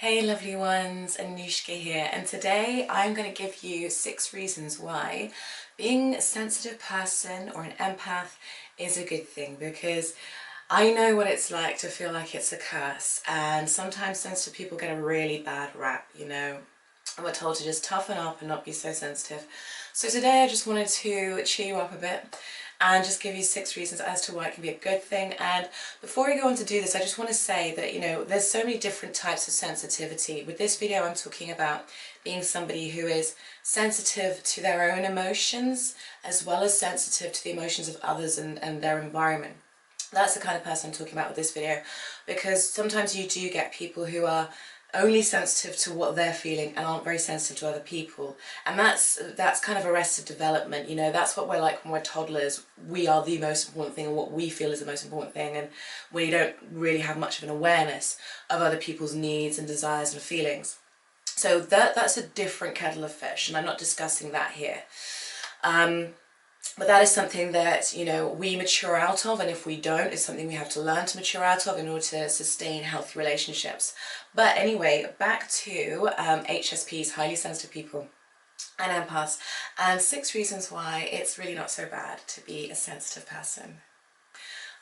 Hey lovely ones, Anushka here, and today I'm going to give you 6 reasons why being a sensitive person or an empath is a good thing, because I know what it's like to feel like it's a curse, and sometimes sensitive people get a really bad rap, and we're told to just toughen up and not be so sensitive. So today I just wanted to cheer you up a bit and just give you 6 reasons as to why it can be a good thing. And before we go on to do this, I just want to say that, there's so many different types of sensitivity. With this video, I'm talking about being somebody who is sensitive to their own emotions, as well as sensitive to the emotions of others and their environment. That's the kind of person I'm talking about with this video, because sometimes you do get people who are only sensitive to what they're feeling and aren't very sensitive to other people, and that's kind of arrested development. That's what we're like when we're toddlers. We are the most important thing, and what we feel is the most important thing, and we don't really have much of an awareness of other people's needs and desires and feelings. So that's a different kettle of fish, and I'm not discussing that here. But that is something that, we mature out of, and if we don't, it's something we have to learn to mature out of in order to sustain healthy relationships. But anyway, back to HSPs, highly sensitive people, and empaths, and 6 reasons why it's really not so bad to be a sensitive person.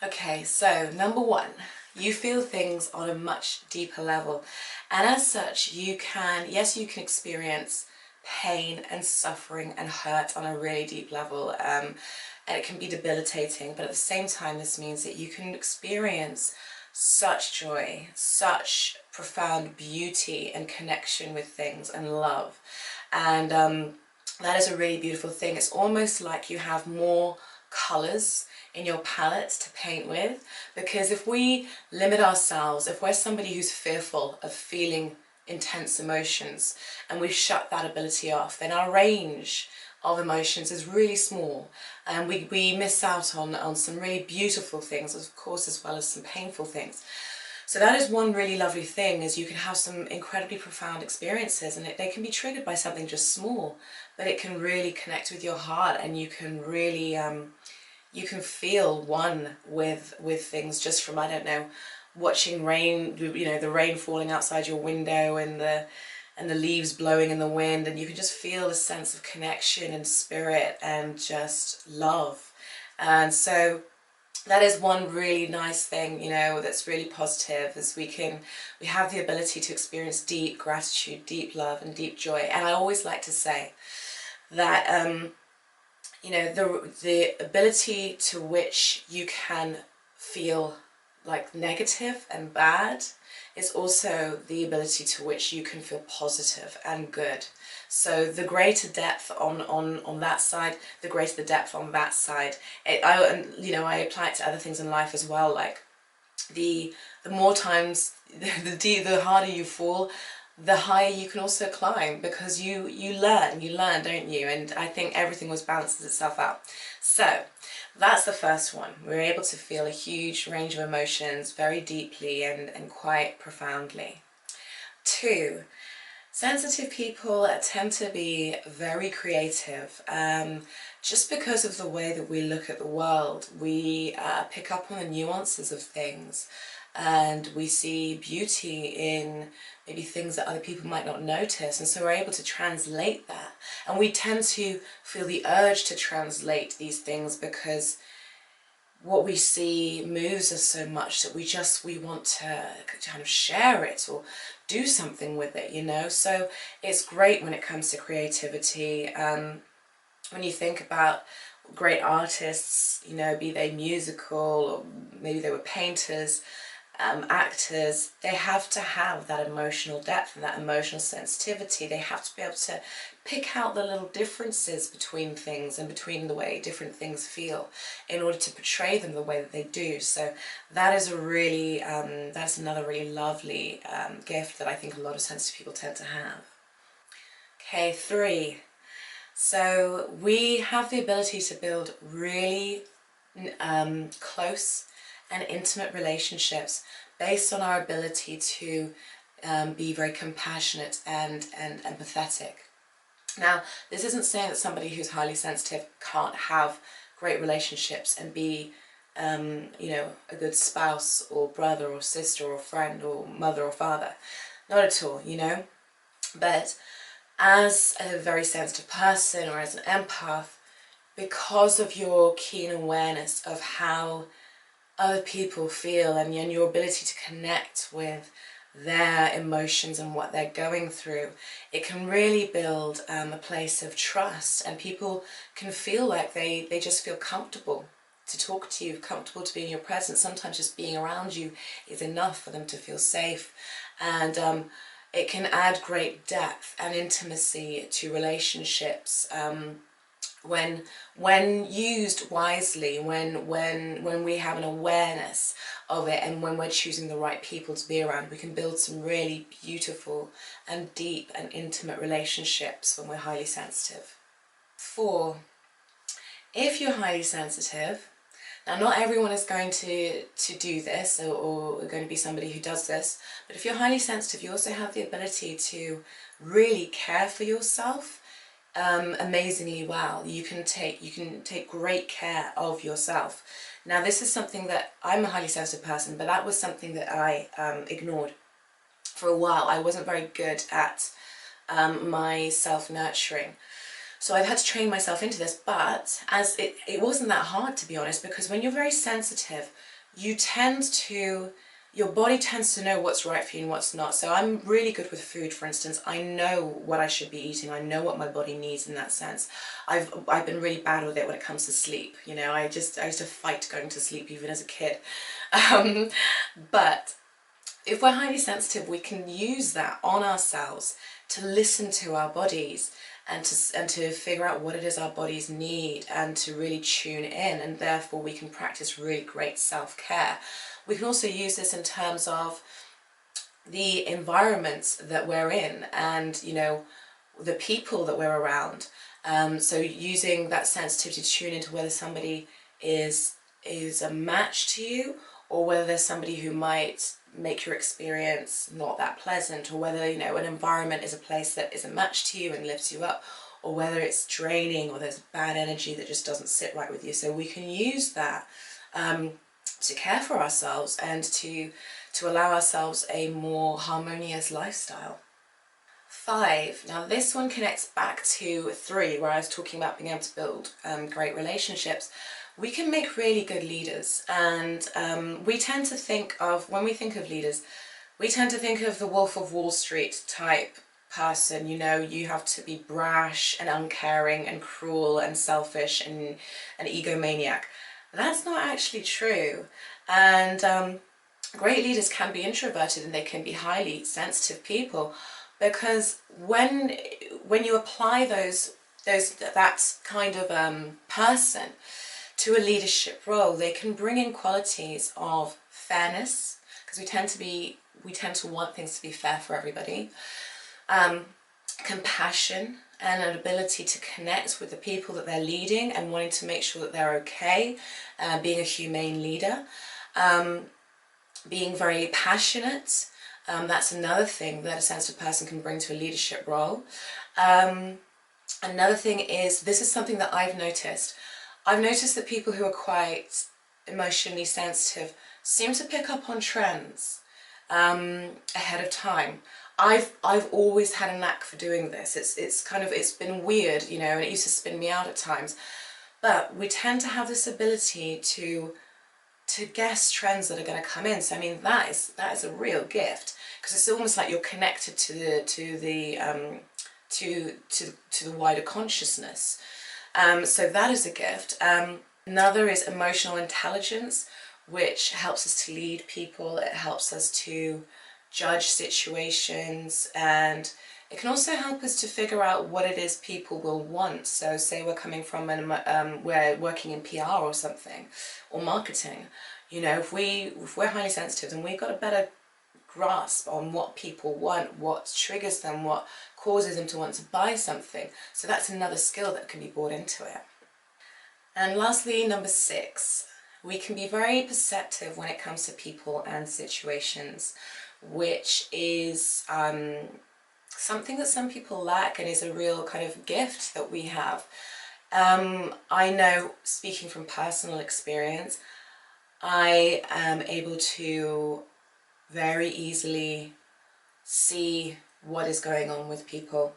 Okay, so number 1, you feel things on a much deeper level, and as such you can experience pain and suffering and hurt on a really deep level, and it can be debilitating, but at the same time this means that you can experience such joy, such profound beauty and connection with things and love, and that is a really beautiful thing. It's almost like you have more colors in your palette to paint with, because if we limit ourselves, if we're somebody who's fearful of feeling intense emotions and we shut that ability off, then our range of emotions is really small, and we miss out on some really beautiful things, of course, as well as some painful things. So that is one really lovely thing, is you can have some incredibly profound experiences, and they can be triggered by something just small, but it can really connect with your heart, and you can really you can feel one with things just from, I don't know, watching rain, the rain falling outside your window and the leaves blowing in the wind, and you can just feel a sense of connection and spirit and just love. And so that is one really nice thing, that's really positive, is we have the ability to experience deep gratitude, deep love and deep joy. And I always like to say that the ability to which you can feel like negative and bad is also the ability to which you can feel positive and good. So the greater depth on that side, the greater the depth on that side. I apply it to other things in life as well. Like the more times, the harder you fall, the higher you can also climb, because you learn, don't you? And I think everything always balances itself out. So that's the first one. We're able to feel a huge range of emotions very deeply and quite profoundly. 2, sensitive people tend to be very creative, just because of the way that we look at the world. We pick up on the nuances of things, and we see beauty in maybe things that other people might not notice, and so we're able to translate that. And we tend to feel the urge to translate these things because what we see moves us so much that we want to kind of share it or do something with it, So it's great when it comes to creativity. When you think about great artists, be they musical, or maybe they were painters, actors, they have to have that emotional depth and that emotional sensitivity. They have to be able to pick out the little differences between things and between the way different things feel in order to portray them the way that they do. So that is that's another really lovely gift that I think a lot of sensitive people tend to have. Okay, 3. So we have the ability to build really close and intimate relationships based on our ability to be very compassionate and empathetic. Now, this isn't saying that somebody who's highly sensitive can't have great relationships and be a good spouse or brother or sister or friend or mother or father. not at all, you know. But as a very sensitive person or as an empath, because of your keen awareness of how other people feel and your ability to connect with their emotions and what they're going through, it can really build a place of trust, and people can feel like they just feel comfortable to talk to you, comfortable to be in your presence. Sometimes just being around you is enough for them to feel safe, and it can add great depth and intimacy to relationships. When used wisely, when we have an awareness of it, and when we're choosing the right people to be around, we can build some really beautiful and deep and intimate relationships when we're highly sensitive. 4, if you're highly sensitive, now not everyone is going to do this or going to be somebody who does this, but if you're highly sensitive, you also have the ability to really care for yourself amazingly well. You can take great care of yourself. Now this is something that, I'm a highly sensitive person, but that was something that I ignored for a while. I wasn't very good at my self-nurturing. So I've had to train myself into this, but as it wasn't that hard, to be honest, because when you're very sensitive, your body tends to know what's right for you and what's not. So I'm really good with food, for instance. I know what I should be eating. I know what my body needs in that sense. I've been really bad with it when it comes to sleep. You know, I used to fight going to sleep even as a kid. But if we're highly sensitive, we can use that on ourselves to listen to our bodies and to figure out what it is our bodies need, and to really tune in, and therefore we can practice really great self-care. We can also use this in terms of the environments that we're in, and you know, the people that we're around. So using that sensitivity to tune into whether somebody is a match to you, or whether there's somebody who might make your experience not that pleasant, or whether, you know, an environment is a place that is a match to you and lifts you up, or whether it's draining or there's bad energy that just doesn't sit right with you. So we can use that to care for ourselves and to allow ourselves a more harmonious lifestyle. 5, now this one connects back to 3, where I was talking about being able to build great relationships. We can make really good leaders, and we tend to think of, when we think of leaders, we tend to think of the Wolf of Wall Street type person. You know, you have to be brash and uncaring and cruel and selfish and an egomaniac. That's not actually true, and great leaders can be introverted and they can be highly sensitive people, because when you apply that kind of person to a leadership role, they can bring in qualities of fairness, because we tend to want things to be fair for everybody, compassion, and an ability to connect with the people that they're leading and wanting to make sure that they're okay, being a humane leader, being very passionate. That's another thing that a sensitive person can bring to a leadership role. Another thing is, this is something that I've noticed that people who are quite emotionally sensitive seem to pick up on trends ahead of time. I've always had a knack for doing this. It's been weird, you know, and it used to spin me out at times. But we tend to have this ability to guess trends that are going to come in. So I mean, that is a real gift, because it's almost like you're connected to the wider consciousness. So that is a gift. Another is emotional intelligence, which helps us to lead people. It helps us to judge situations, and it can also help us to figure out what it is people will want. So say we're coming from we're working in PR or something, or marketing. You know, if we're highly sensitive, then we've got a better grasp on what people want, what triggers them, what causes them to want to buy something. So that's another skill that can be brought into it. And lastly, number 6, we can be very perceptive when it comes to people and situations, which is something that some people lack, and is a real kind of gift that we have. I know, speaking from personal experience, I am able to very easily see what is going on with people.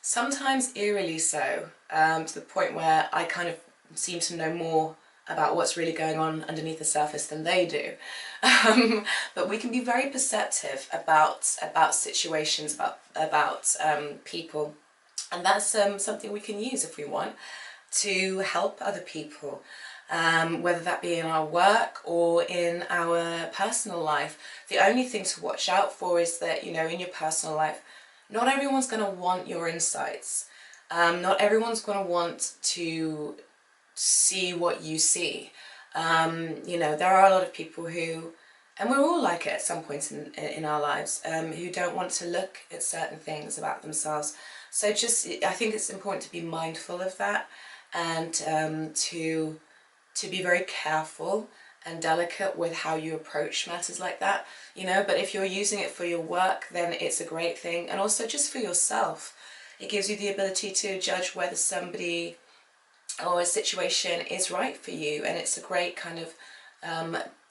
Sometimes eerily so, to the point where I kind of seem to know more about what's really going on underneath the surface than they do. But we can be very perceptive about situations, about people, and that's something we can use if we want to help other people, whether that be in our work or in our personal life. The only thing to watch out for is that, you know, in your personal life, not everyone's going to want your insights. Not everyone's going to want to see what you see. You know, there are a lot of people who, and we're all like it at some point in our lives, who don't want to look at certain things about themselves. So I think it's important to be mindful of that, and to be very careful and delicate with how you approach matters like that, you know. But if you're using it for your work, then it's a great thing. And also just for yourself, it gives you the ability to judge whether somebody or a situation is right for you, and it's a great kind of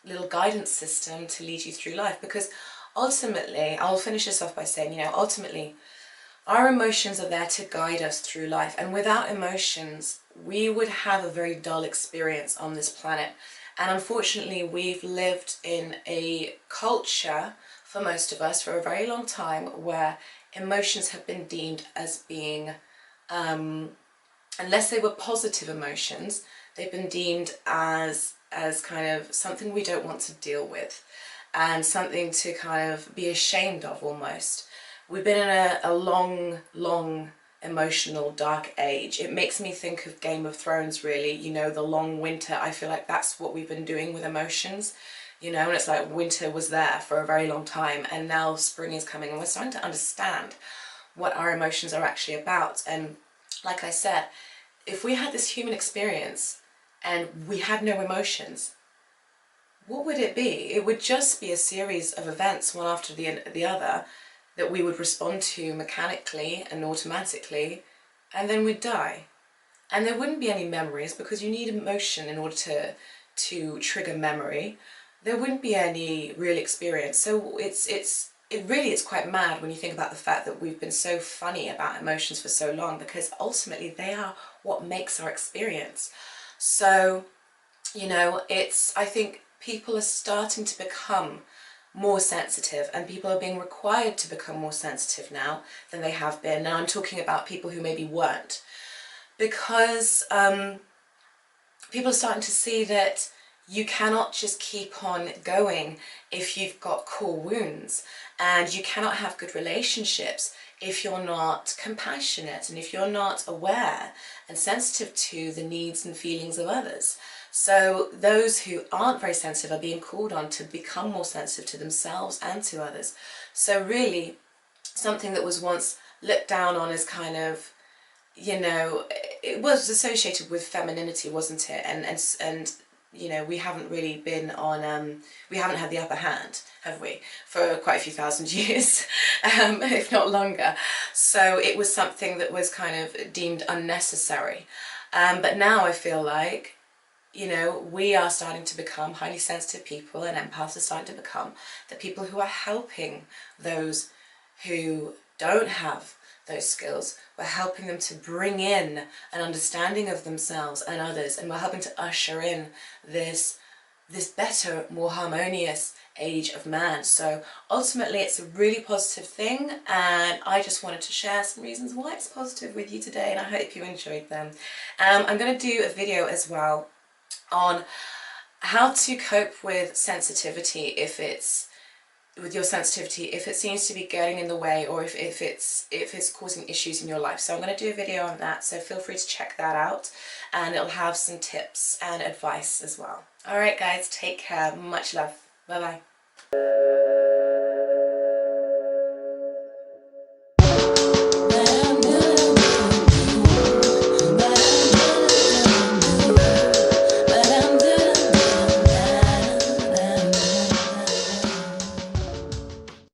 little guidance system to lead you through life. Because ultimately, I'll finish this off by saying, you know, ultimately our emotions are there to guide us through life, and without emotions we would have a very dull experience on this planet. And unfortunately, we've lived in a culture, for most of us, for a very long time, where emotions have been deemed as being, unless they were positive emotions, they've been deemed as kind of something we don't want to deal with, and something to kind of be ashamed of almost. We've been in a long emotional dark age. It makes me think of Game of Thrones, really, you know, the long winter. I feel like that's what we've been doing with emotions, you know, and it's like winter was there for a very long time, and now spring is coming, and we're starting to understand what our emotions are actually about. And like I said, if we had this human experience and we had no emotions, what would it be? It would just be a series of events, one after the other, that we would respond to mechanically and automatically, and then we'd die. And there wouldn't be any memories, because you need emotion in order to trigger memory. There wouldn't be any real experience. So it's quite mad when you think about the fact that we've been so funny about emotions for so long, because ultimately they are what makes our experience. So, you know, I think people are starting to become more sensitive, and people are being required to become more sensitive now than they have been. Now I'm talking about people who maybe weren't, because people are starting to see that you cannot just keep on going if you've got core wounds, and you cannot have good relationships if you're not compassionate, and if you're not aware and sensitive to the needs and feelings of others. So those who aren't very sensitive are being called on to become more sensitive to themselves and to others. So really, something that was once looked down on as kind of, you know, it was associated with femininity, wasn't it? And you know, we haven't really been on, we haven't had the upper hand, have we, for quite a few thousand years, if not longer. So it was something that was kind of deemed unnecessary. But now I feel like, you know, we are starting to become highly sensitive people, and empaths are starting to become the people who are helping those who don't have those skills. We're helping them to bring in an understanding of themselves and others, and we're helping to usher in this better, more harmonious age of man. So ultimately it's a really positive thing, and I just wanted to share some reasons why it's positive with you today, and I hope you enjoyed them. I'm going to do a video as well on how to cope with sensitivity, if it seems to be getting in the way, or if it's causing issues in your life. So I'm going to do a video on that, so feel free to check that out, and it'll have some tips and advice as well. Alright guys, take care, much love, bye bye.